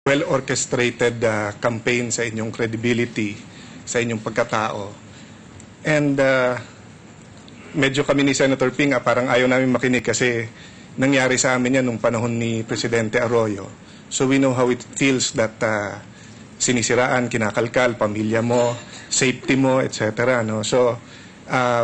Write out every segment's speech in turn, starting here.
well-orchestrated campaign sa inyong credibility, sa inyong pagkatao. And medyo kami ni Senator Ping, parang ayaw namin makinig kasi nangyari sa amin yan nung panahon ni Presidente Arroyo. So we know how it feels that sinisiraan, kinakalkal, pamilya mo, safety mo, etc. No? So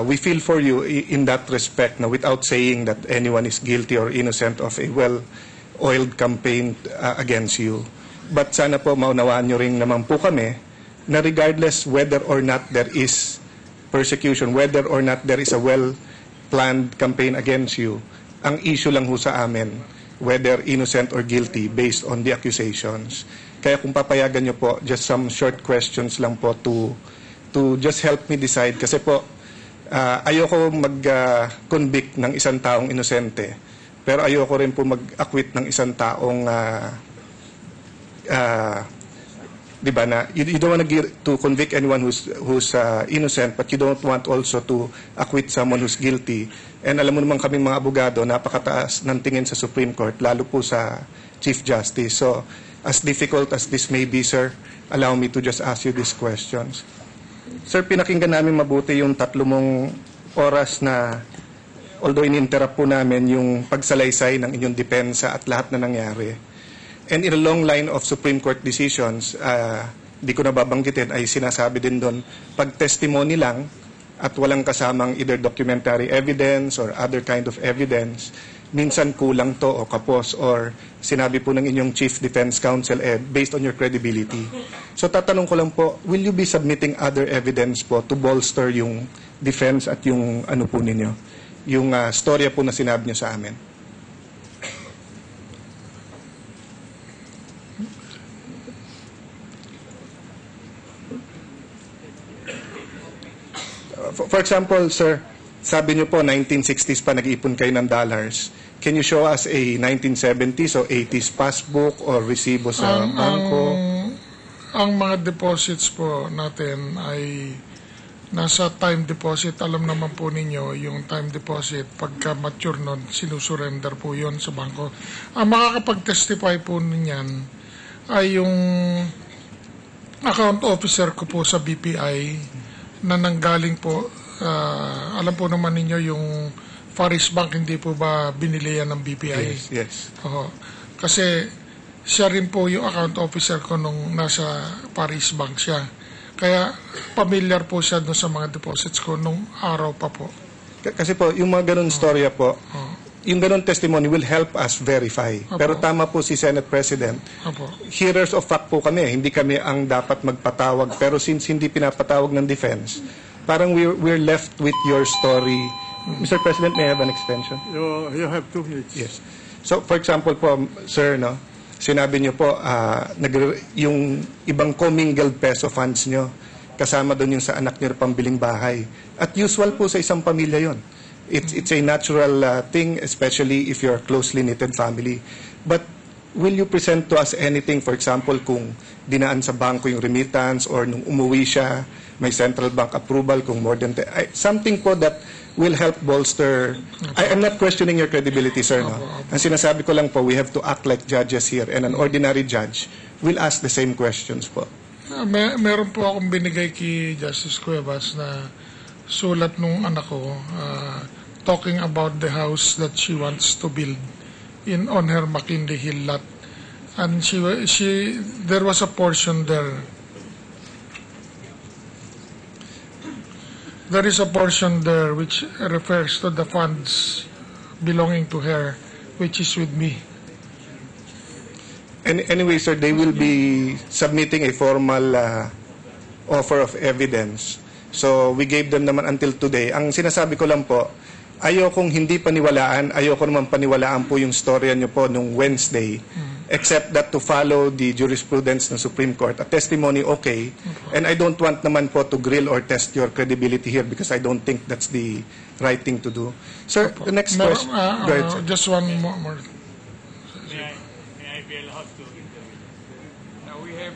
we feel for you in that respect, no, without saying that anyone is guilty or innocent of a well-oiled campaign against you. But sana po maunawaan nyo rin naman po kami na regardless whether or not there is persecution, whether or not there is a well-planned campaign against you, ang issue lang ho sa amin, whether innocent or guilty based on the accusations. Kaya kung papayagan nyo po, just some short questions lang po to just help me decide. Kasi po, ayoko mag-convict ng isang taong inosente, pero ayoko rin po mag-acquit ng isang taong di ba na you don't want to convict anyone who's innocent, but you don't want also to acquit someone who's guilty. And alam mo naman kami mga abogado, napakataas ng tingin sa Supreme Court, lalo po sa Chief Justice. So as difficult as this may be, sir, allow me to just ask you these questions. Sir, pinakinggan namin mabuti yung 3 mong oras na although in-interrupt po namin yung pagsalaysay ng inyong depensa at lahat na nangyari. And in a long line of Supreme Court decisions, di ko nababanggitin, ay sinasabi din doon, pag testimony lang at walang kasamang either documentary evidence or other kind of evidence, minsan kulang to o kapos, or sinabi po ng inyong Chief Defense Counsel, based on your credibility. So tatanong ko lang po, will you be submitting other evidence po to bolster yung defense at yung ano po ninyo, yung storya po na sinabi nyo sa amin? For example, sir, sabi niyo po 1960s pa nag-iipon kayo ng dollars. Can you show us a 1970s or 80s passbook or resibo sa bangko? Ang mga deposits po natin ay nasa time deposit. Alam naman po ninyo yung time deposit. Pagka mature nun, sinusurrender po yon sa bangko. Ang makakapag-testify po niyan ay yung account officer ko po sa BPI na nanggaling po, alam po naman ninyo yung Faris Bank, hindi po ba binili yan ng BPI? Yes, yes. Kasi siya rin po yung account officer ko nung nasa Faris Bank siya. Kaya familiar po siya doon sa mga deposits ko nung araw pa po. Kasi po, yung mga ganun storya po, yung ganun testimony will help us verify. Pero tama po si Senate President. Hearers of fact po kami. Hindi kami ang dapat magpatawag. Pero since hindi pinapatawag ng defense, parang we're left with your story. Mr. President, may I have an extension? You have 2 minutes. Yes. So, for example po, sir, no, sinabi niyo po, yung ibang commingled peso funds niyo, kasama doon yung sa anak niyo pambiling bahay. At usual po sa isang pamilya yon. It's a natural thing, especially if you're a closely knitted family. But will you present to us anything, for example, kung dinaan sa bangko yung remittance or nung umuwi siya, may central bank approval kung more than something po that will help bolster. I'm not questioning your credibility, sir. No? Ang sinasabi ko lang po, we have to act like judges here, and an ordinary judge will ask the same questions po. Meron po akong binigay kay Justice Cuevas na sulat nung anak ko, talking about the house that she wants to build on her McKinley Hill lot, and there was a portion there. There is a portion there which refers to the funds belonging to her, which is with me. Anyway, sir, they will be submitting a formal offer of evidence. So we gave them naman until today. Ang sinasabi ko lang po, ayokong hindi paniwalaan, ayoko naman paniwalaan po yung storya nyo po nung Wednesday, except that to follow the jurisprudence ng Supreme Court, a testimony okay, and I don't want naman po to grill or test your credibility here because I don't think that's the right thing to do. Sir, the next question. Go ahead, sir. Just one more. May I be allowed to intervene? Now we have